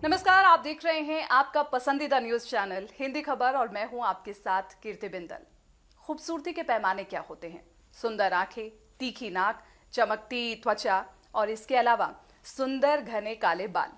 नमस्कार, आप देख रहे हैं आपका पसंदीदा न्यूज चैनल हिंदी खबर और मैं हूं आपके साथ कीर्ति बिंदल। खूबसूरती के पैमाने क्या होते हैं? सुंदर आंखें, तीखी नाक, चमकती त्वचा और इसके अलावा सुंदर घने काले बाल।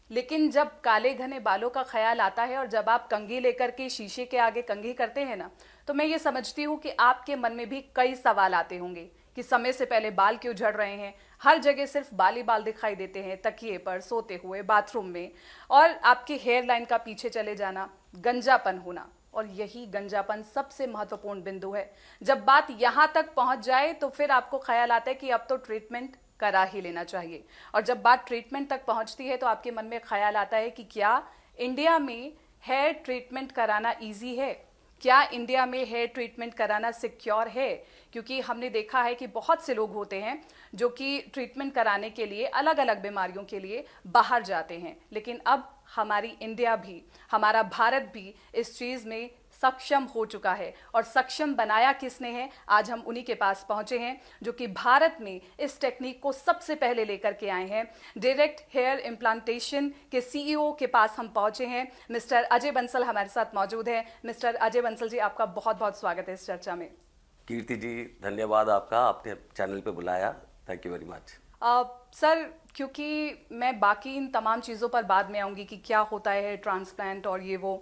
लेकिन जब काले घने बालों का ख्याल आता है और जब आप कंघी लेकर के शीशे के आगे कंघी करते हैं ना, तो मैं ये समझती हूँ कि आपके मन में भी कई सवाल आते होंगे कि समय से पहले बाल क्यों झड़ रहे हैं। हर जगह सिर्फ बाल ही बाल दिखाई देते हैं, तकिए पर, सोते हुए, बाथरूम में, और आपके हेयर लाइन का पीछे चले जाना, गंजापन होना। और यही गंजापन सबसे महत्वपूर्ण बिंदु है। जब बात यहां तक पहुंच जाए तो फिर आपको ख्याल आता है कि अब तो ट्रीटमेंट करा ही लेना चाहिए। और जब बात ट्रीटमेंट तक पहुंचती है तो आपके मन में ख्याल आता है कि क्या इंडिया में हेयर ट्रीटमेंट कराना इजी है? क्या इंडिया में हेयर ट्रीटमेंट कराना सिक्योर है? क्योंकि हमने देखा है कि बहुत से लोग होते हैं जो कि ट्रीटमेंट कराने के लिए अलग अलग बीमारियों के लिए बाहर जाते हैं, लेकिन अब हमारी इंडिया भी, हमारा भारत भी इस चीज़ में सक्षम हो चुका है। और सक्षम बनाया किसने है? आज हम उन्हीं के पास पहुंचे हैं जो कि भारत में इस टेक्निक को सबसे पहले लेकर के आए हैं। डायरेक्ट हेयर इम्प्लांटेशन के सीईओ के पास हम पहुंचे हैं। मिस्टर अजय बंसल हमारे साथ मौजूद हैं। मिस्टर अजय बंसल जी, आपका बहुत बहुत स्वागत है इस चर्चा में। कीर्ति जी, धन्यवाद आपका, आपने चैनल पे बुलाया। Thank you very much. Sir, क्योंकि मैं बाकी इन तमाम चीज़ों पर बाद में आऊँगी कि क्या होता है ट्रांसप्लांट और ये वो,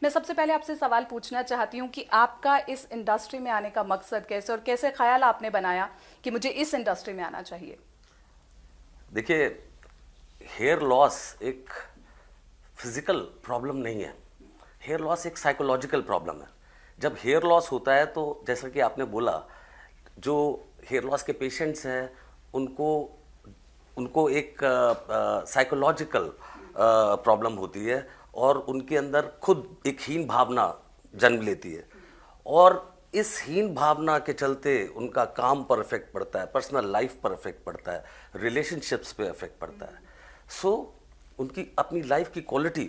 मैं सबसे पहले आपसे सवाल पूछना चाहती हूँ कि आपका इस इंडस्ट्री में आने का मकसद कैसे और कैसे ख्याल आपने बनाया कि मुझे इस इंडस्ट्री में आना चाहिए? देखिए, हेयर लॉस एक फिजिकल प्रॉब्लम नहीं है। हेयर लॉस एक साइकोलॉजिकल प्रॉब्लम है। जब हेयर लॉस होता है तो जैसा कि आपने बोला, जो हेयर लॉस के पेशेंट्स हैं उनको एक साइकोलॉजिकल प्रॉब्लम होती है और उनके अंदर खुद एक हीन भावना जन्म लेती है, और इस हीन भावना के चलते उनका काम पर इफेक्ट पड़ता है, पर्सनल लाइफ पर इफेक्ट पड़ता है, रिलेशनशिप्स पे इफेक्ट पड़ता है। सो उनकी अपनी लाइफ की क्वालिटी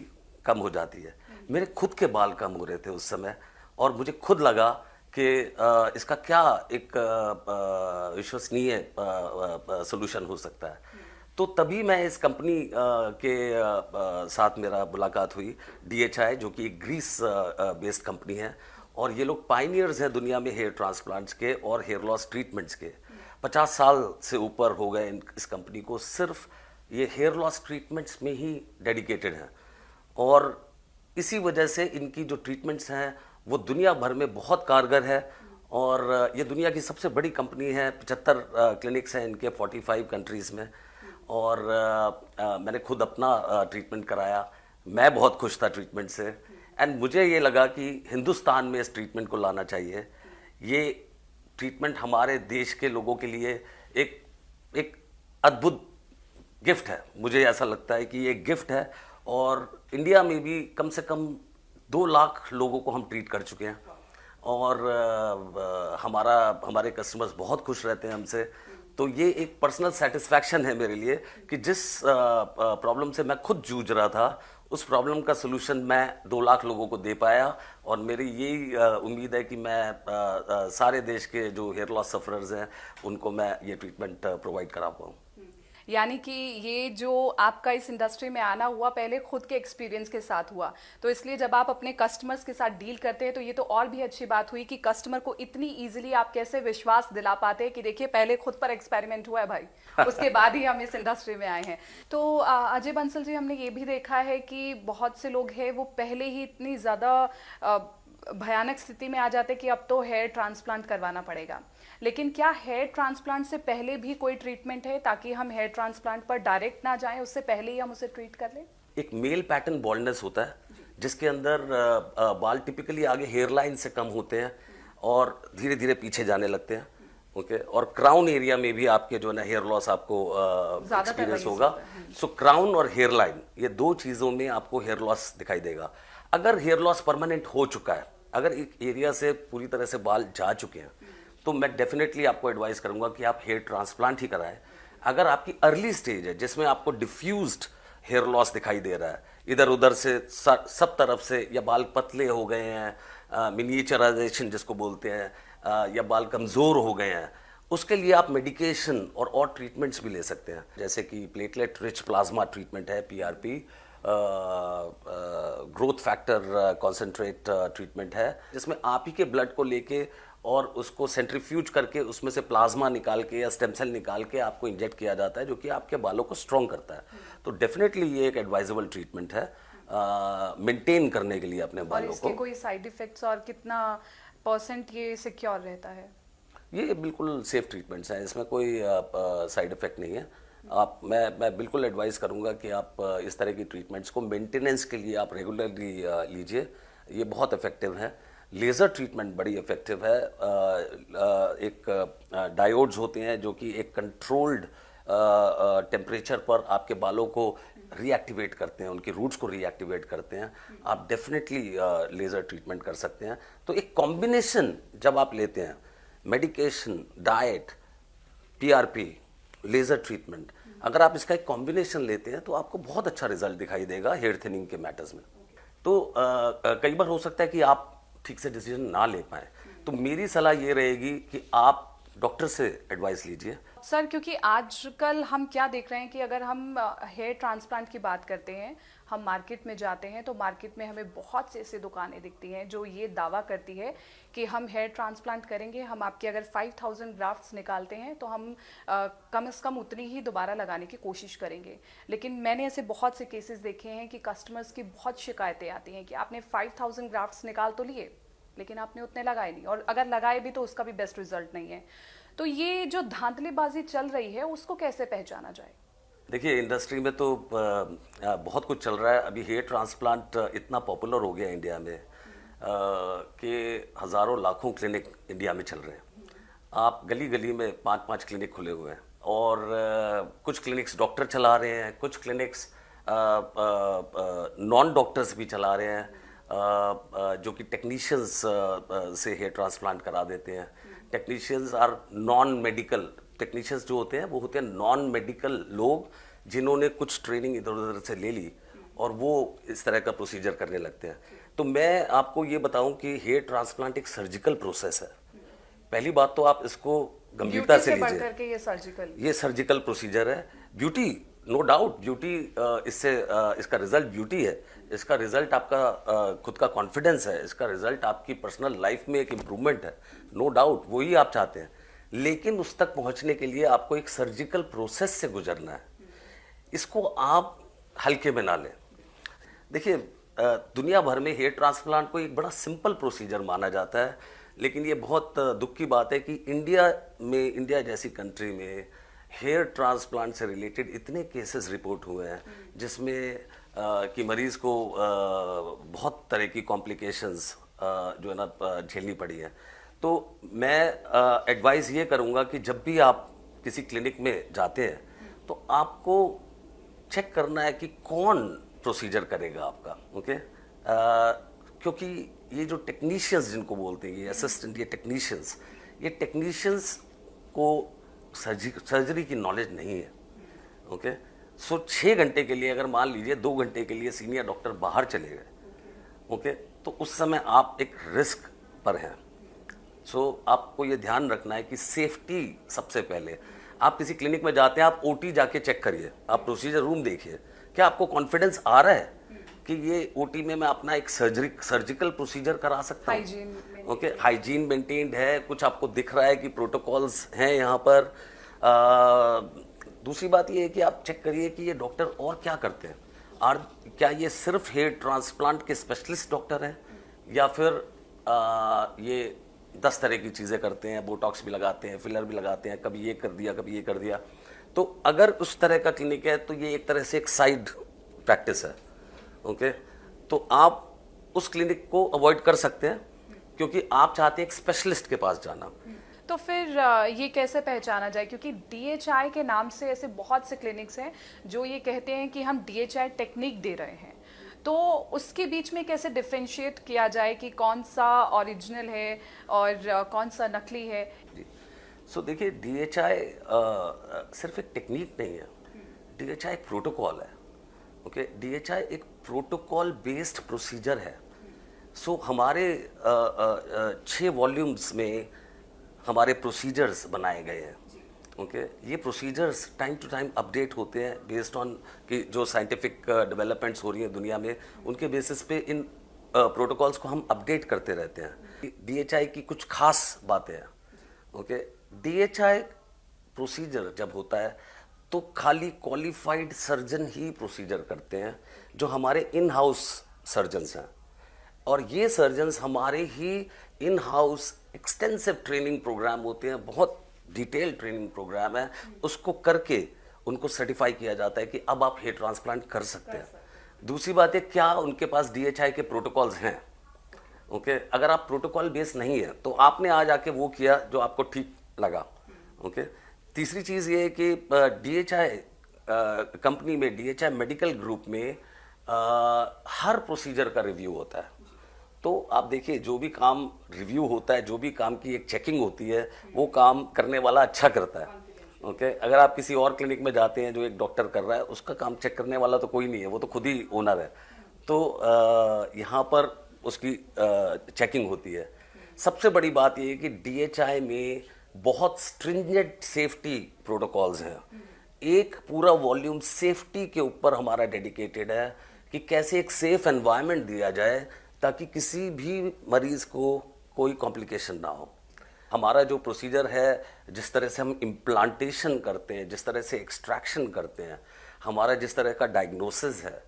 कम हो जाती है। मेरे खुद के बाल कम हो रहे थे उस समय, और मुझे खुद लगा कि इसका क्या एक विश्वसनीय सॉल्यूशन हो सकता है। तो तभी मैं इस कंपनी के साथ मेरा मुलाकात हुई, DHI, जो कि एक ग्रीस बेस्ड कंपनी है, और ये लोग पायनियर्स हैं दुनिया में हेयर ट्रांसप्लांट्स के और हेयर लॉस ट्रीटमेंट्स के। 50 साल से ऊपर हो गए इस कंपनी को सिर्फ ये हेयर लॉस ट्रीटमेंट्स में ही डेडिकेटेड हैं, और इसी वजह से इनकी जो ट्रीटमेंट्स हैं वो दुनिया भर में बहुत कारगर है। और ये दुनिया की सबसे बड़ी कंपनी है। 75 क्लिनिक्स हैं इनके 45 कंट्रीज़ में, और मैंने खुद अपना ट्रीटमेंट कराया। मैं बहुत खुश था ट्रीटमेंट से, एंड मुझे ये लगा कि हिंदुस्तान में इस ट्रीटमेंट को लाना चाहिए। ये ट्रीटमेंट हमारे देश के लोगों के लिए एक अद्भुत गिफ्ट है। मुझे ऐसा लगता है कि ये गिफ्ट है, और इंडिया में भी कम से कम 2 लाख लोगों को हम ट्रीट कर चुके हैं, और हमारे कस्टमर्स बहुत खुश रहते हैं हमसे। तो ये एक पर्सनल सेटिस्फैक्शन है मेरे लिए कि जिस प्रॉब्लम से मैं खुद जूझ रहा था, उस प्रॉब्लम का सलूशन मैं 2 लाख लोगों को दे पाया। और मेरी यही उम्मीद है कि मैं सारे देश के जो हेयर लॉस सफरर्स हैं उनको मैं ये ट्रीटमेंट प्रोवाइड करा पाऊँ। यानी कि ये जो आपका इस इंडस्ट्री में आना हुआ पहले खुद के एक्सपीरियंस के साथ हुआ, तो इसलिए जब आप अपने कस्टमर्स के साथ डील करते हैं तो ये तो और भी अच्छी बात हुई कि कस्टमर को इतनी इजीली आप कैसे विश्वास दिला पाते हैं कि देखिए पहले खुद पर एक्सपेरिमेंट हुआ है भाई, उसके बाद ही हम इस इंडस्ट्री में आए हैं। तो अजय बंसल जी, हमने ये भी देखा है कि बहुत से लोग हैं वो पहले ही इतनी ज़्यादा भयानक स्थिति में आ जाते कि अब तो हेयर ट्रांसप्लांट करवाना पड़ेगा। लेकिन क्या हेयर ट्रांसप्लांट से पहले भी कोई ट्रीटमेंट है ताकि हम हेयर ट्रांसप्लांट पर डायरेक्ट ना जाएं, उससे पहले ही हम उसे ट्रीट कर लें? एक मेल पैटर्न बॉल्डनेस होता है जिसके अंदर बाल टिपिकली आगे हेयर लाइन से कम होते हैं और धीरे धीरे पीछे जाने लगते हैं। ओके, और क्राउन एरिया में भी आपके जो है ना हेयर लॉस आपको एक्सपीरियंस होगा। सो क्राउन और हेयर लाइन, ये 2 चीज़ों में आपको हेयर लॉस दिखाई देगा। अगर हेयर लॉस परमानेंट हो चुका है, अगर एक एरिया से पूरी तरह से बाल जा चुके हैं, तो मैं डेफिनेटली आपको एडवाइस करूंगा कि आप हेयर ट्रांसप्लांट ही कराएं। अगर आपकी अर्ली स्टेज है जिसमें आपको डिफ्यूज्ड हेयर लॉस दिखाई दे रहा है, इधर उधर से सब तरफ से, या बाल पतले हो गए हैं, मिनिएचराइजेशन जिसको बोलते हैं, या बाल कमज़ोर हो गए हैं, उसके लिए आप मेडिकेशन और ट्रीटमेंट्स भी ले सकते हैं, जैसे कि प्लेटलेट रिच प्लाज्मा ट्रीटमेंट है, PRP, growth factor concentrate treatment है, जिसमें आप ही के ब्लड को लेके और उसको सेंट्रीफ्यूज करके उसमें से प्लाज्मा निकाल के या स्टेम सेल निकाल के आपको इंजेक्ट किया जाता है, जो कि आपके बालों को स्ट्रॉन्ग करता है। तो डेफिनेटली ये एक एडवाइजेबल ट्रीटमेंट है मेंटेन करने के लिए अपने और बालों इसके को। कोई साइड इफेक्ट्स और कितना परसेंट ये सिक्योर रहता है? ये बिल्कुल सेफ ट्रीटमेंट्स हैं, इसमें कोई साइड इफेक्ट नहीं है। आप मैं बिल्कुल एडवाइस करूंगा कि आप इस तरह की ट्रीटमेंट्स को मेंटेनेंस के लिए आप रेगुलरली लीजिए, ये बहुत इफेक्टिव है। लेज़र ट्रीटमेंट बड़ी इफेक्टिव है। एक डायोड्स होते हैं जो कि एक कंट्रोल्ड टेम्परेचर पर आपके बालों को रीएक्टिवेट करते हैं, उनकी रूट्स को रीएक्टिवेट करते हैं। आप डेफिनेटली लेज़र ट्रीटमेंट कर सकते हैं। तो एक कॉम्बिनेशन जब आप लेते हैं, medication, diet, PRP, laser treatment, अगर आप इसका एक कॉम्बिनेशन लेते हैं तो आपको बहुत अच्छा रिजल्ट दिखाई देगा हेयर थिनिंग के मैटर्स में। तो कई बार हो सकता है कि आप ठीक से डिसीजन ना ले पाए, तो मेरी सलाह ये रहेगी कि आप डॉक्टर से एडवाइस लीजिए। सर, क्योंकि आजकल हम क्या देख रहे हैं कि अगर हम हेयर ट्रांसप्लांट की बात करते हैं, हम मार्केट में जाते हैं तो मार्केट में हमें बहुत से ऐसे दुकानें दिखती हैं जो ये दावा करती है कि हम हेयर ट्रांसप्लांट करेंगे, हम आपके अगर 5000 ग्राफ्ट्स निकालते हैं तो हम कम से कम उतनी ही दोबारा लगाने की कोशिश करेंगे। लेकिन मैंने ऐसे बहुत से केसेस देखे हैं कि कस्टमर्स की बहुत शिकायतें आती हैं कि आपने 5000 ग्राफ्ट्स निकाल तो लिए लेकिन आपने उतने लगाए नहीं, और अगर लगाए भी तो उसका भी बेस्ट रिजल्ट नहीं है। तो ये जो धांधलीबाजी चल रही है उसको कैसे पहचाना जाए? देखिए, इंडस्ट्री में तो बहुत कुछ चल रहा है। अभी हेयर ट्रांसप्लांट इतना पॉपुलर हो गया इंडिया में कि हज़ारों लाखों क्लिनिक इंडिया में चल रहे हैं। आप गली गली में 5-5 क्लिनिक खुले हुए हैं, और कुछ क्लिनिक्स डॉक्टर चला रहे हैं, कुछ क्लिनिक्स नॉन डॉक्टर्स भी चला रहे हैं, जो कि टेक्नीशियंस से हेयर ट्रांसप्लांट करा देते हैं। Technicians are non medical, technicians जो होते हैं वो होते हैं नॉन मेडिकल लोग जिन्होंने कुछ ट्रेनिंग इधर उधर से ले ली और वो इस तरह का प्रोसीजर करने लगते हैं। तो मैं आपको ये बताऊं कि हेयर ट्रांसप्लांट एक सर्जिकल प्रोसेस है। पहली बात तो आप इसको गंभीरता से लीजिए। बढ़कर के ये सर्जिकल प्रोसीजर है। ब्यूटी, नो डाउट, ब्यूटी इससे इसका रिजल्ट ब्यूटी है, इसका रिजल्ट आपका खुद का कॉन्फिडेंस है, इसका रिजल्ट आपकी पर्सनल लाइफ में एक इम्प्रूवमेंट है, नो डाउट, वही आप चाहते हैं। लेकिन उस तक पहुंचने के लिए आपको एक सर्जिकल प्रोसेस से गुजरना है, इसको आप हल्के में ना लें। देखिए, दुनिया भर में हेयर ट्रांसप्लांट को एक बड़ा सिंपल प्रोसीजर माना जाता है, लेकिन ये बहुत दुख की बात है कि इंडिया जैसी कंट्री में हेयर ट्रांसप्लांट से रिलेटेड इतने केसेस रिपोर्ट हुए हैं जिसमें कि मरीज को बहुत तरह की कॉम्प्लिकेशंस जो है ना झेलनी पड़ी है। तो मैं एडवाइस ये करूँगा कि जब भी आप किसी क्लिनिक में जाते हैं तो आपको चेक करना है कि कौन प्रोसीजर करेगा आपका, ओके? क्योंकि ये जो टेक्नीशियंस जिनको बोलते हैं, ये असिस्टेंट, ये टेक्नीशियंस को सर्जरी की नॉलेज नहीं है, ओके? सो 6 घंटे के लिए, अगर मान लीजिए 2 घंटे के लिए सीनियर डॉक्टर बाहर चले गए, ओके, तो उस समय आप एक रिस्क पर हैं। सो आपको ये ध्यान रखना है कि सेफ्टी सबसे पहले। आप किसी क्लिनिक में जाते हैं, आप ओटी जाके चेक करिए, आप प्रोसीजर रूम देखिए, क्या आपको कॉन्फिडेंस आ रहा है कि ये ओटी में मैं अपना एक सर्जिकल प्रोसीजर करा सकता हूँ, ओके? हाइजीन मेंटेन्ड है, कुछ आपको दिख रहा है कि प्रोटोकॉल्स हैं यहाँ पर। दूसरी बात ये है कि आप चेक करिए कि ये डॉक्टर और क्या करते हैं, और क्या ये सिर्फ हेयर ट्रांसप्लांट के स्पेशलिस्ट डॉक्टर हैं या फिर ये 10 तरह की चीज़ें करते हैं, बोटॉक्स भी लगाते हैं, फिलर भी लगाते हैं, कभी ये कर दिया, कभी ये कर दिया। तो अगर उस तरह का क्लिनिक है तो ये एक तरह से एक साइड प्रैक्टिस है, ओके? तो आप उस क्लिनिक को अवॉइड कर सकते हैं क्योंकि आप चाहते हैं एक स्पेशलिस्ट के पास जाना। तो फिर ये कैसे पहचाना जाए, क्योंकि DHI के नाम से ऐसे बहुत से क्लिनिक्स हैं जो ये कहते हैं कि हम DHI टेक्निक दे रहे हैं, तो उसके बीच में कैसे डिफरेंशिएट किया जाए कि कौन सा ओरिजिनल है और कौन सा नकली है? सो देखिए, DHI सिर्फ एक टेक्निक नहीं है, DHI एक प्रोटोकॉल है, ओके? DHI एक प्रोटोकॉल बेस्ड प्रोसीजर है। सो हमारे 6 वॉल्यूम्स में हमारे प्रोसीजर्स बनाए गए हैं। ओके ये procedures time to time update होते हैं बेस्ड ऑन कि जो साइंटिफिक डेवलपमेंट्स हो रही हैं दुनिया में, उनके बेसिस पे इन प्रोटोकॉल्स को हम अपडेट करते रहते हैं। डीएचआई की कुछ खास बातें हैं। ओके डीएचआई प्रोसीजर जब होता है तो खाली क्वालिफाइड सर्जन ही प्रोसीजर करते हैं, जो हमारे इन हाउस सर्जन्स हैं। और ये सर्जन्स हमारे ही in house extensive training program होते हैं, बहुत डिटेल ट्रेनिंग प्रोग्राम है, उसको करके उनको सर्टिफाई किया जाता है कि अब आप हेयर ट्रांसप्लांट कर सकते हैं। दूसरी बात है, क्या उनके पास डीएचआई के प्रोटोकॉल्स हैं। ओके अगर आप प्रोटोकॉल बेस नहीं है तो आपने आज आके वो किया जो आपको ठीक लगा। ओके तीसरी चीज़ ये है कि डीएचआई कंपनी में, डीएचआई मेडिकल ग्रुप में हर प्रोसीजर का रिव्यू होता है। तो आप देखिए जो भी काम रिव्यू होता है, जो भी काम की एक चेकिंग होती है, वो काम करने वाला अच्छा करता है। ओके अगर आप किसी और क्लिनिक में जाते हैं जो एक डॉक्टर कर रहा है, उसका काम चेक करने वाला तो कोई नहीं है, वो तो खुद ही ओनर है। तो यहाँ पर उसकी चेकिंग होती है। सबसे बड़ी बात ये है कि डीएचआई में बहुत स्ट्रिंजेंट सेफ्टी प्रोटोकॉल्स हैं। एक पूरा वॉल्यूम सेफ्टी के ऊपर हमारा डेडिकेटेड है कि कैसे एक सेफ एनवायरनमेंट दिया जाए ताकि किसी भी मरीज को कोई कॉम्प्लिकेशन ना हो। हमारा जो प्रोसीजर है, जिस तरह से हम इम्प्लांटेशन करते हैं, जिस तरह से एक्सट्रैक्शन करते हैं, हमारा जिस तरह का डायग्नोसिस है,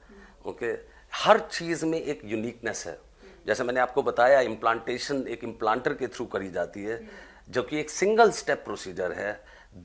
ओके हर चीज़ में एक यूनिकनेस है। जैसे मैंने आपको बताया, इम्प्लांटेशन एक इम्प्लांटर के थ्रू करी जाती है, जो कि एक सिंगल स्टेप प्रोसीजर है।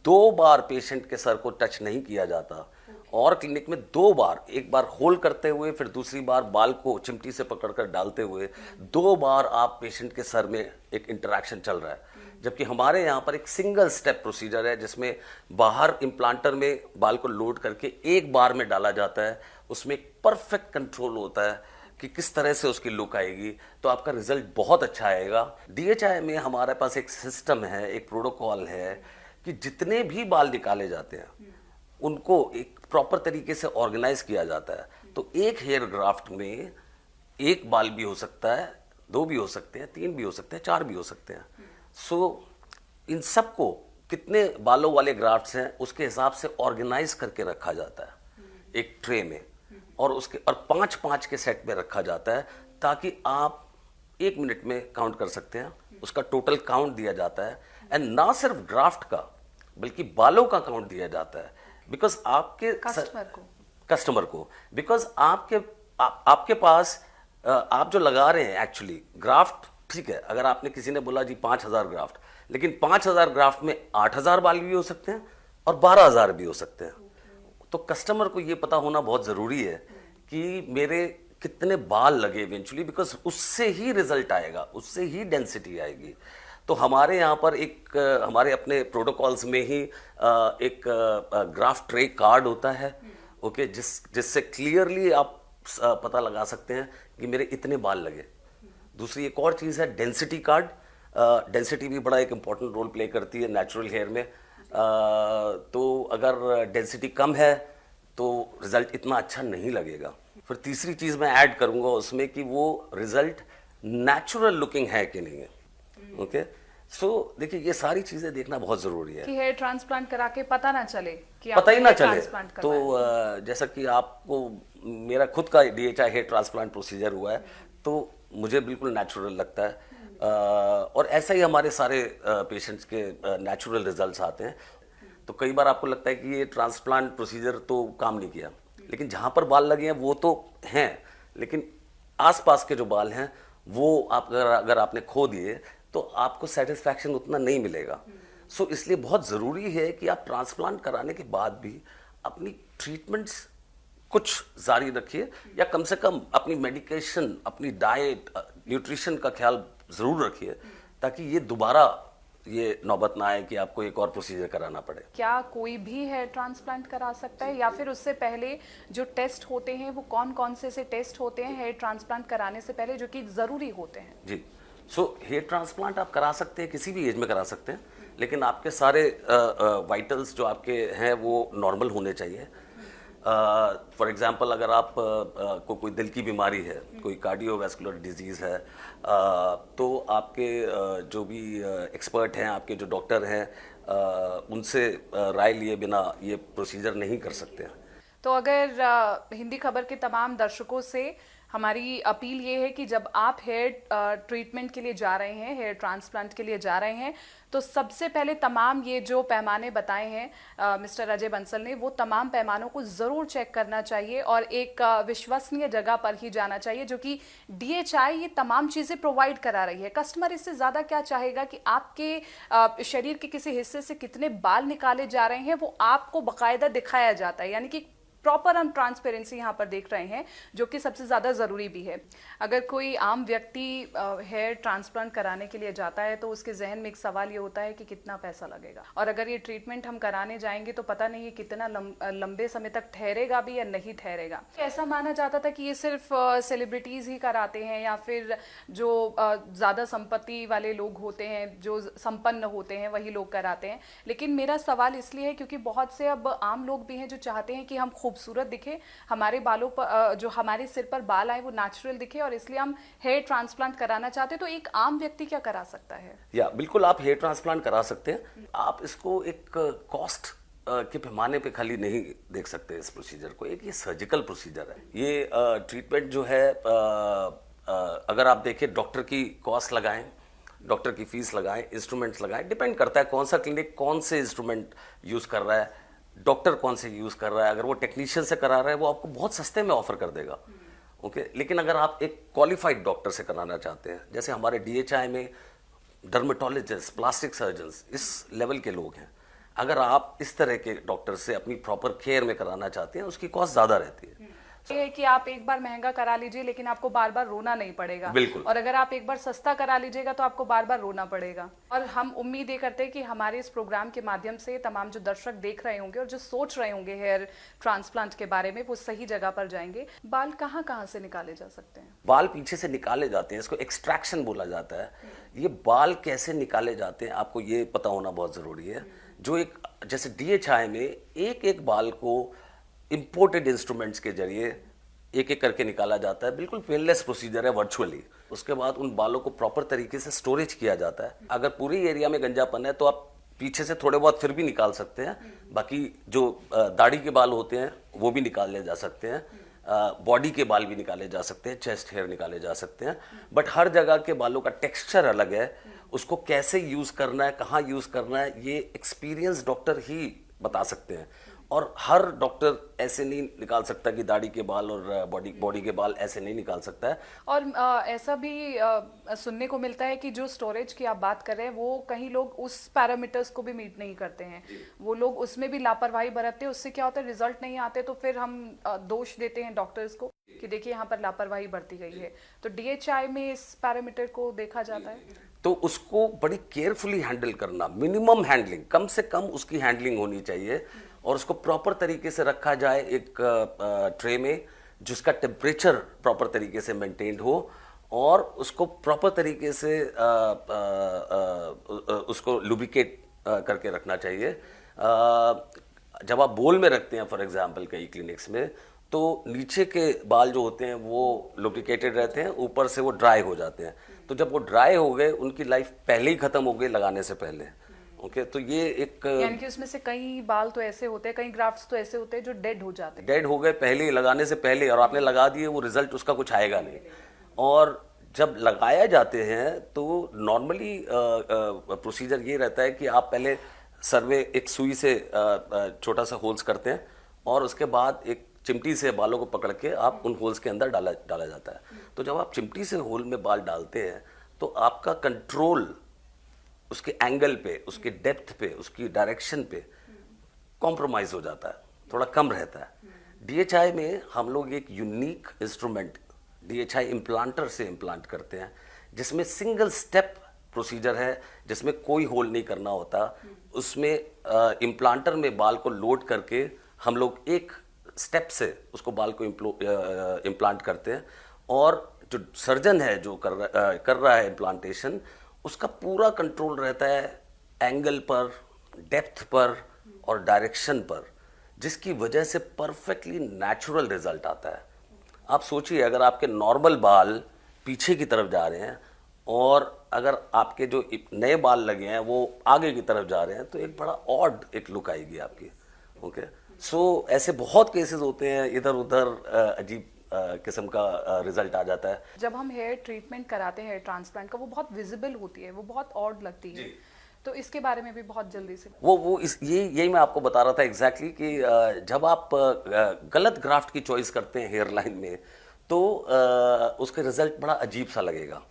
2 बार पेशेंट के सर को टच नहीं किया जाता, और क्लिनिक में 2 बार, एक बार होल्ड करते हुए, फिर दूसरी बार बाल को चिमटी से पकड़कर डालते हुए, 2 बार आप पेशेंट के सर में एक इंटरेक्शन चल रहा है। जबकि हमारे यहाँ पर एक सिंगल स्टेप प्रोसीजर है, जिसमें बाहर इम्प्लांटर में बाल को लोड करके एक बार में डाला जाता है। उसमें एक परफेक्ट कंट्रोल होता है कि किस तरह से उसकी लुक आएगी, तो आपका रिजल्ट बहुत अच्छा आएगा। डीएचआई में हमारे पास एक सिस्टम है, एक प्रोटोकॉल है कि जितने भी बाल निकाले जाते हैं उनको एक प्रॉपर तरीके से ऑर्गेनाइज किया जाता है। तो एक हेयर ग्राफ्ट में एक बाल भी हो सकता है, 2 भी हो सकते हैं, 3 भी हो सकते हैं, 4 भी हो सकते हैं। सो इन सबको कितने बालों वाले ग्राफ्ट्स हैं उसके हिसाब से ऑर्गेनाइज करके रखा जाता है एक ट्रे में, और उसके और 5-5 के सेट में रखा जाता है, ताकि आप 1 मिनट में काउंट कर सकते हैं। उसका टोटल काउंट दिया जाता है, एंड ना सिर्फ ग्राफ्ट का बल्कि बालों का काउंट दिया जाता है। बिकॉज आपके कस्टमर को बिकॉज आपके पास आप जो लगा रहे हैं एक्चुअली ग्राफ्ट, ठीक है, अगर आपने किसी ने बोला जी 5000 ग्राफ्ट, लेकिन 5000 ग्राफ्ट में 8000 बाल भी हो सकते हैं और 12000 भी हो सकते हैं। तो कस्टमर को ये पता होना बहुत ज़रूरी है कि मेरे कितने बाल लगे इवेंचुअली, बिकॉज उससे ही रिजल्ट आएगा, उससे ही डेंसिटी आएगी। तो हमारे यहाँ पर एक हमारे अपने प्रोटोकॉल्स में ही एक ग्राफ ट्रे कार्ड होता है, ओके, जिससे क्लियरली आप पता लगा सकते हैं कि मेरे इतने बाल लगे। दूसरी एक और चीज़ है डेंसिटी कार्ड। डेंसिटी भी बड़ा एक इम्पॉर्टेंट रोल प्ले करती है नेचुरल हेयर में। तो अगर डेंसिटी कम है तो रिजल्ट इतना अच्छा नहीं लगेगा। फिर तीसरी चीज़ मैं ऐड करूँगा उसमें कि वो रिजल्ट नेचुरल लुकिंग है कि नहीं है। ओके सो देखिए, ये सारी चीजें देखना बहुत जरूरी है कि हेयर ट्रांसप्लांट करा के पता ना चले कि पता ही ना चले। ट्रांसप्लांट तो जैसा कि आपको मेरा खुद का डीएचआई हेयर ट्रांसप्लांट प्रोसीजर हुआ है, तो मुझे बिल्कुल नेचुरल लगता है। और ऐसा ही हमारे सारे पेशेंट्स के नेचुरल रिजल्ट्स आते हैं। तो कई बार आपको लगता है कि ये ट्रांसप्लांट प्रोसीजर तो काम नहीं किया, लेकिन जहाँ पर बाल लगे हैं वो तो हैं, लेकिन आसपास के जो बाल हैं वो आप अगर आपने खो दिए तो आपको सेटिस्फैक्शन उतना नहीं मिलेगा। सो इसलिए बहुत ज़रूरी है कि आप ट्रांसप्लांट कराने के बाद भी अपनी ट्रीटमेंट्स कुछ जारी रखिए, या कम से कम अपनी मेडिकेशन, अपनी डाइट, न्यूट्रिशन का ख्याल ज़रूर रखिए, ताकि ये दोबारा ये नौबत ना आए कि आपको एक और प्रोसीजर कराना पड़े। क्या कोई भी हेयर ट्रांसप्लांट करा सकता है, या फिर उससे पहले जो टेस्ट होते हैं वो कौन कौन से टेस्ट होते हैं हेयर ट्रांसप्लांट कराने से पहले जो कि ज़रूरी होते हैं? जी, सो हेयर ट्रांसप्लांट आप करा सकते हैं, किसी भी एज में करा सकते हैं, लेकिन आपके सारे वाइटल्स जो आपके हैं वो नॉर्मल होने चाहिए। फॉर एग्जांपल अगर आप को कोई दिल की बीमारी है, कोई कार्डियोवैस्कुलर डिजीज़ है, तो आपके जो भी एक्सपर्ट हैं, आपके जो डॉक्टर हैं, उनसे राय लिए बिना ये प्रोसीजर नहीं कर सकते हैं। तो अगर हिंदी खबर के तमाम दर्शकों से हमारी अपील ये है कि जब आप हेयर ट्रीटमेंट के लिए जा रहे हैं, हेयर ट्रांसप्लांट के लिए जा रहे हैं, तो सबसे पहले तमाम ये जो पैमाने बताए हैं मिस्टर अजय बंसल ने, वो तमाम पैमानों को ज़रूर चेक करना चाहिए और एक विश्वसनीय जगह पर ही जाना चाहिए, जो कि DHI ये तमाम चीज़ें प्रोवाइड करा रही है। कस्टमर इससे ज़्यादा क्या चाहेगा कि आपके शरीर के किसी हिस्से से कितने बाल निकाले जा रहे हैं, वो आपको बाकायदा दिखाया जाता है, यानी कि प्रॉपर हम ट्रांसपेरेंसी यहाँ पर देख रहे हैं, जो कि सबसे ज़्यादा ज़रूरी भी है। अगर कोई आम व्यक्ति हेयर ट्रांसप्लांट कराने के लिए जाता है तो उसके जहन में एक सवाल ये होता है कि कितना पैसा लगेगा, और अगर ये ट्रीटमेंट हम कराने जाएंगे तो पता नहीं ये कितना लंबे समय तक ठहरेगा भी या नहीं ठहरेगा। ऐसा माना जाता था कि ये सिर्फ सेलिब्रिटीज़ ही कराते हैं, या फिर जो ज़्यादा संपत्ति वाले लोग होते हैं, जो संपन्न होते हैं, वही लोग कराते हैं। लेकिन मेरा सवाल इसलिए है क्योंकि बहुत से अब आम लोग भी हैं जो चाहते हैं कि हम खूबसूरत दिखे, हमारे बालों पर जो हमारे सिर पर बाल आए वो नेचुरल दिखे, और इसलिए हम हेयर ट्रांसप्लांट कराना चाहते हैं। तो एक आम व्यक्ति क्या करा सकता है? या बिल्कुल आप हेयर ट्रांसप्लांट करा सकते हैं। आप इसको एक कॉस्ट के पैमाने पे खाली नहीं देख सकते इस प्रोसीजर को। एक ये सर्जिकल प्रोसीजर है। ये ट्रीटमेंट जो है, अगर आप देखें, डॉक्टर की कॉस्ट लगाएं, डॉक्टर की फीस लगाएं, इंस्ट्रूमेंट्स लगाएं, डिपेंड करता है कौन सा क्लिनिक कौन से इंस्ट्रूमेंट यूज़ कर रहा है, डॉक्टर कौन से यूज़ कर रहा है। अगर वो टेक्नीशियन से करा रहा है वो आपको बहुत सस्ते में ऑफर कर देगा, ओके। लेकिन अगर आप एक क्वालिफाइड डॉक्टर से कराना चाहते हैं, जैसे हमारे DHI में डर्मेटोलॉजिस्ट, प्लास्टिक सर्जन्स, इस लेवल के लोग हैं, अगर आप इस तरह के डॉक्टर से अपनी प्रॉपर केयर में कराना चाहते हैं, उसकी कॉस्ट ज़्यादा रहती है। ये है कि आप एक बार महंगा करा लीजिए लेकिन आपको बार बार रोना नहीं पड़ेगा, बिल्कुल। और अगर आप एक बार सस्ता करा लीजिएगा तो आपको बार बार रोना पड़ेगा। और हम उम्मीद ये करते हैं कि हमारे इस प्रोग्राम के माध्यम से तमाम जो दर्शक देख रहे होंगे और जो सोच रहे होंगे हेयर ट्रांसप्लांट के बारे में, वो सही जगह पर जाएंगे। बाल कहाँ कहाँ से निकाले जा सकते हैं? बाल पीछे से निकाले जाते हैं, इसको एक्सट्रैक्शन बोला जाता है। ये बाल कैसे निकाले जाते हैं आपको ये पता होना बहुत ज़रूरी है। जो एक, जैसे DHI में एक एक बाल को इम्पोर्टेड इंस्ट्रूमेंट्स के जरिए एक एक करके निकाला जाता है। बिल्कुल पेनलेस प्रोसीजर है, वर्चुअली। उसके बाद उन बालों को प्रॉपर तरीके से स्टोरेज किया जाता है। अगर पूरी एरिया में गंजापन है तो आप पीछे से थोड़े बहुत फिर भी निकाल सकते हैं। बाकी जो दाढ़ी के बाल होते हैं वो भी निकाले जा सकते हैं, बॉडी के बाल भी निकाले जा सकते हैं, चेस्ट हेयर निकाले जा सकते हैं। बट हर जगह के बालों का टेक्सचर अलग है, उसको कैसे यूज़ करना है, कहाँ यूज़ करना है, ये एक्सपीरियंस डॉक्टर ही बता सकते हैं। और हर डॉक्टर ऐसे नहीं निकाल सकता कि दाढ़ी के बाल और बॉडी के बाल ऐसे नहीं निकाल सकता है। और ऐसा भी सुनने को मिलता है कि जो स्टोरेज की आप बात कर रहे हैं, वो कहीं लोग उस पैरामीटर्स को भी मीट नहीं करते हैं, वो लोग उसमें भी लापरवाही बरतते हैं। उससे क्या होता है, रिजल्ट नहीं आते तो फिर हम दोष देते हैं डॉक्टर्स को कि देखिए यहाँ पर लापरवाही बरती गई है। तो DHI में इस पैरामीटर को देखा जाता है, तो उसको बड़ी केयरफुली हैंडल करना, मिनिमम हैंडलिंग, कम से कम उसकी हैंडलिंग होनी चाहिए, और उसको प्रॉपर तरीके से रखा जाए एक ट्रे में, जिसका टेम्परेचर प्रॉपर तरीके से मेंटेन्ड हो, और उसको प्रॉपर तरीके से उसको लुब्रिकेट करके रखना चाहिए। जब आप बोल में रखते हैं, फॉर एग्जांपल कई क्लिनिक्स में, तो नीचे के बाल जो होते हैं वो लुब्रिकेटेड रहते हैं, ऊपर से वो ड्राई हो जाते हैं। तो जब वो ड्राई हो गए, उनकी लाइफ पहले ही खत्म हो गई लगाने से पहले, ओके। तो ये एक, यानी कि उसमें से कई बाल तो ऐसे होते हैं, कई ग्राफ्ट्स तो ऐसे होते हैं जो डेड हो जाते हैं, डेड हो गए पहले, लगाने से पहले, और आपने लगा दिए, वो रिजल्ट उसका कुछ आएगा नहीं। और जब लगाया जाते हैं तो नॉर्मली प्रोसीजर ये रहता है कि आप पहले सर में एक सुई से छोटा सा होल्स करते हैं, और उसके बाद एक चिमटी से बालों को पकड़ के आप उन होल्स के अंदर डाला जाता है। तो जब आप चिमटी से होल में बाल डालते हैं तो आपका कंट्रोल उसके एंगल पे, उसके डेप्थ पे, उसकी डायरेक्शन पे कॉम्प्रोमाइज हो जाता है, थोड़ा कम रहता है। DHI में हम लोग एक यूनिक इंस्ट्रूमेंट DHI इम्प्लांटर से इम्प्लांट करते हैं, जिसमें सिंगल स्टेप प्रोसीजर है, जिसमें कोई होल नहीं करना होता। उसमें इम्प्लांटर में बाल को लोड करके हम लोग एक स्टेप से उसको बाल को इम्प्लांट करते हैं, और जो सर्जन है जो कर रहा है इम्प्लांटेशन, उसका पूरा कंट्रोल रहता है एंगल पर, डेप्थ पर और डायरेक्शन पर। जिसकी वजह से परफेक्टली नेचुरल रिजल्ट आता है। आप सोचिए, अगर आपके नॉर्मल बाल पीछे की तरफ जा रहे हैं और अगर आपके जो नए बाल लगे हैं वो आगे की तरफ जा रहे हैं, तो एक बड़ा ऑड एक लुक आएगी आपकी। ओके, सो ऐसे बहुत केसेस होते हैं, इधर उधर अजीब किस्म का रिजल्ट आ जाता है। जब हम हेयर ट्रीटमेंट कराते हैं, हेयर ट्रांसप्लांट का, वो बहुत विजिबल होती है, वो बहुत ऑड लगती है, तो इसके बारे में भी बहुत जल्दी से वो इस यही मैं आपको बता रहा था एग्जैक्टली कि जब आप गलत ग्राफ्ट की चॉइस करते हैं हेयर लाइन में, तो उसके रिजल्ट बड़ा अजीब सा लगेगा।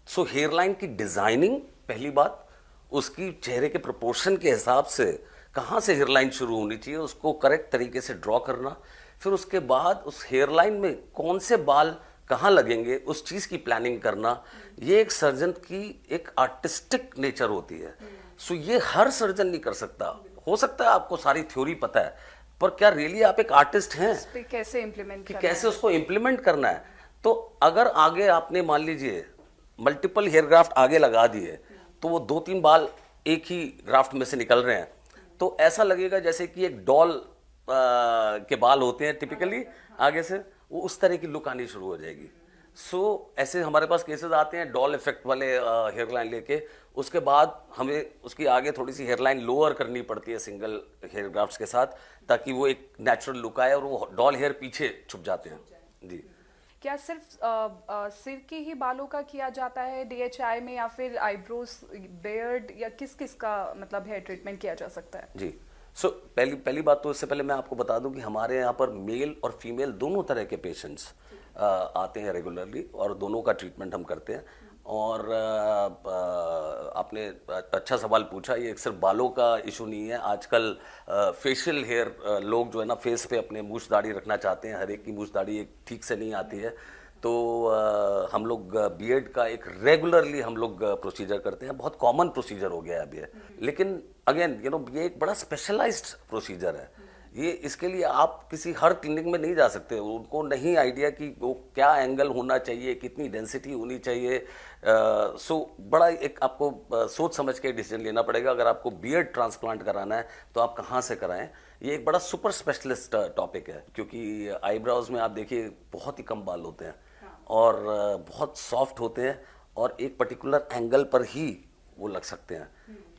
सो हेयर लाइन की डिजाइनिंग पहली बात, उसकी चेहरे के प्रोपोर्शन के हिसाब से कहाँ से हेयर लाइन शुरू होनी चाहिए उसको करेक्ट तरीके से ड्रॉ करना, फिर उसके बाद उस हेयर लाइन में कौन से बाल कहाँ लगेंगे उस चीज की प्लानिंग करना, ये एक सर्जन की एक आर्टिस्टिक नेचर होती है। सो ये हर सर्जन नहीं कर सकता। हो सकता है आपको सारी थ्योरी पता है, पर क्या रियली आप एक आर्टिस्ट हैं इस पे कैसे इम्प्लीमेंट कि करना कैसे उसको इम्प्लीमेंट करना है। तो अगर आगे आपने मान लीजिए मल्टीपल हेयर ग्राफ्ट आगे लगा दिए, तो वो 2-3 बाल एक ही ग्राफ्ट में से निकल रहे हैं, तो ऐसा लगेगा जैसे कि एक डॉल के बाल होते हैं टिपिकली आगे से, वो उस तरह की लुक आनी शुरू हो जाएगी। सो ऐसे हमारे पास केसेस आते हैं डॉल इफेक्ट वाले हेयर लाइन लेके, उसके बाद हमें उसकी आगे थोड़ी सी हेयर लाइन लोअर करनी पड़ती है सिंगल हेयर ग्राफ्ट्स के साथ, ताकि वो एक नेचुरल लुक आए और वो डॉल हेयर पीछे छुप जाते हैं। जी, क्या सिर्फ सिर के ही बालों का किया जाता है डीएचआई में, या फिर आईब्रोज, बियर्ड, या किस किस का मतलब हेयर ट्रीटमेंट किया जा सकता है? जी। सो पहली बात तो इससे पहले मैं आपको बता दूं कि हमारे यहाँ पर मेल और फीमेल दोनों तरह के पेशेंट्स आते हैं रेगुलरली, और दोनों का ट्रीटमेंट हम करते हैं। और आपने अच्छा सवाल पूछा, ये सिर्फ बालों का इशू नहीं है। आजकल फेशियल हेयर लोग जो है ना, फेस पे अपने मूछ दाढ़ी रखना चाहते हैं, हर एक की मूछ दाढ़ी एक ठीक से नहीं आती है, तो हम लोग बीएड का एक रेगुलरली हम लोग प्रोसीजर करते हैं। बहुत कॉमन प्रोसीजर हो गया है अब ये, लेकिन अगेन ये एक बड़ा स्पेशलाइज्ड प्रोसीजर है। ये इसके लिए आप किसी हर क्लिनिक में नहीं जा सकते, उनको नहीं आइडिया कि वो क्या एंगल होना चाहिए, कितनी डेंसिटी होनी चाहिए। सो बड़ा एक आपको सोच समझ के डिसीजन लेना पड़ेगा। अगर आपको बियर्ड ट्रांसप्लांट कराना है तो आप कहाँ से कराएं, ये एक बड़ा सुपर स्पेशलिस्ट टॉपिक है, क्योंकि आईब्राउज में आप देखिए बहुत ही कम बाल होते हैं और बहुत सॉफ्ट होते हैं, और एक पर्टिकुलर एंगल पर ही वो लग सकते हैं।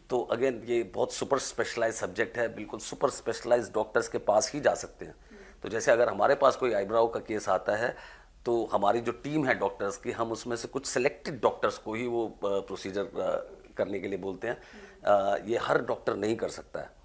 तो अगेन ये बहुत सुपर स्पेशलाइज सब्जेक्ट है, बिल्कुल सुपर स्पेशलाइज डॉक्टर्स के पास ही जा सकते हैं। तो जैसे अगर हमारे पास कोई आईब्राउ का केस आता है, तो हमारी जो टीम है डॉक्टर्स की, हम उसमें से कुछ सिलेक्टेड डॉक्टर्स को ही वो प्रोसीजर करने के लिए बोलते हैं। ये हर डॉक्टर नहीं कर सकता है।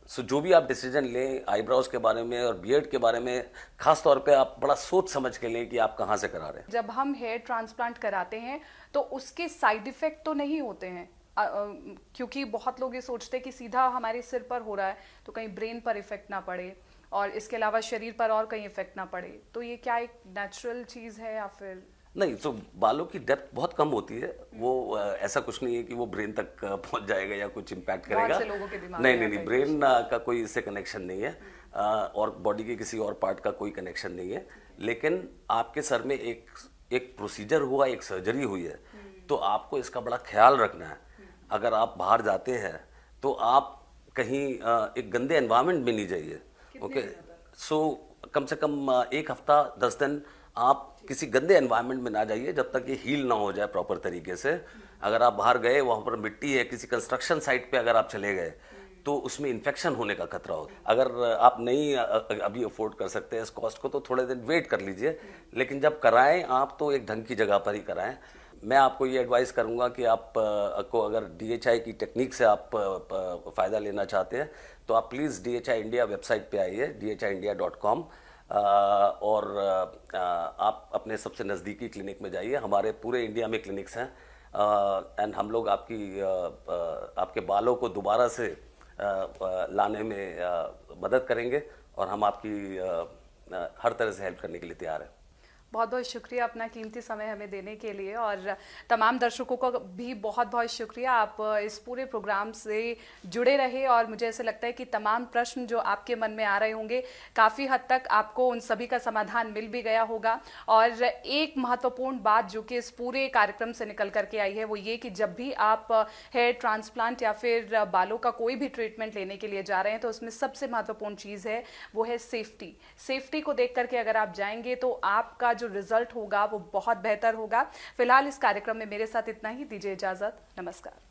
सो जो भी आप डिसीजन लें आईब्राउज के बारे में और बियर्ड के बारे में, खास तौर पे आप बड़ा सोच समझ के लें कि आप कहाँ से करा रहे हैं। जब हम हेयर ट्रांसप्लांट कराते हैं तो उसके साइड इफेक्ट तो नहीं होते हैं? क्योंकि बहुत लोग ये सोचते हैं कि सीधा हमारे सिर पर हो रहा है तो कहीं ब्रेन पर इफेक्ट ना पड़े, और इसके अलावा शरीर पर और कहीं इफेक्ट ना पड़े, तो ये क्या एक नेचुरल चीज है या फिर नहीं? तो बालों की डेप्थ बहुत कम होती है, वो ऐसा कुछ नहीं है कि वो ब्रेन तक पहुंच जाएगा या कुछ इम्पैक्ट करेगा। बहुत से लोगों के दिमाग नहीं में नहीं, ऐसा ही ब्रेन का कोई इससे कनेक्शन नहीं है, और बॉडी के किसी और पार्ट का कोई कनेक्शन नहीं है। लेकिन आपके सर में एक प्रोसीजर हुआ, एक सर्जरी हुई है, तो आपको इसका बड़ा ख्याल रखना है। अगर आप बाहर जाते हैं तो आप कहीं एक गंदे एनवायरनमेंट में नहीं जाइए। ओके, सो कम से कम 1 हफ्ता 10 दिन आप किसी गंदे एनवायरनमेंट में ना जाइए जब तक ये हील ना हो जाए प्रॉपर तरीके से। अगर आप बाहर गए, वहाँ पर मिट्टी है, किसी कंस्ट्रक्शन साइट पे अगर आप चले गए, तो उसमें इन्फेक्शन होने का खतरा होता है। अगर आप नहीं अभी अफोर्ड कर सकते हैं इस कॉस्ट को, तो थोड़े दिन वेट कर लीजिए, लेकिन जब कराएं आप तो एक ढंग की जगह पर ही कराएं। मैं आपको ये एडवाइस करूंगा कि आप को अगर डीएचआई की टेक्निक से आप फ़ायदा लेना चाहते हैं, तो आप प्लीज़ डीएचआई इंडिया वेबसाइट पे आइए, dhiindia.com, और आप अपने सबसे नज़दीकी क्लिनिक में जाइए। हमारे पूरे इंडिया में क्लिनिक्स हैं, एंड हम लोग आपके बालों को दोबारा से लाने में मदद करेंगे, और हम आपकी हर तरह से हेल्प करने के लिए तैयार हैं। बहुत बहुत शुक्रिया अपना कीमती समय हमें देने के लिए, और तमाम दर्शकों का भी बहुत बहुत शुक्रिया। आप इस पूरे प्रोग्राम से जुड़े रहे और मुझे ऐसा लगता है कि तमाम प्रश्न जो आपके मन में आ रहे होंगे काफ़ी हद तक आपको उन सभी का समाधान मिल भी गया होगा। और एक महत्वपूर्ण बात जो कि इस पूरे कार्यक्रम से निकल करके आई है वो ये कि जब भी आप हेयर ट्रांसप्लांट या फिर बालों का कोई भी ट्रीटमेंट लेने के लिए जा रहे हैं तो उसमें सबसे महत्वपूर्ण चीज़ है वो है सेफ्टी को देख करके अगर आप जाएंगे तो आपका जो रिजल्ट होगा वो बहुत बेहतर होगा। फिलहाल इस कार्यक्रम में मेरे साथ इतना ही, दीजिए इजाजत, नमस्कार।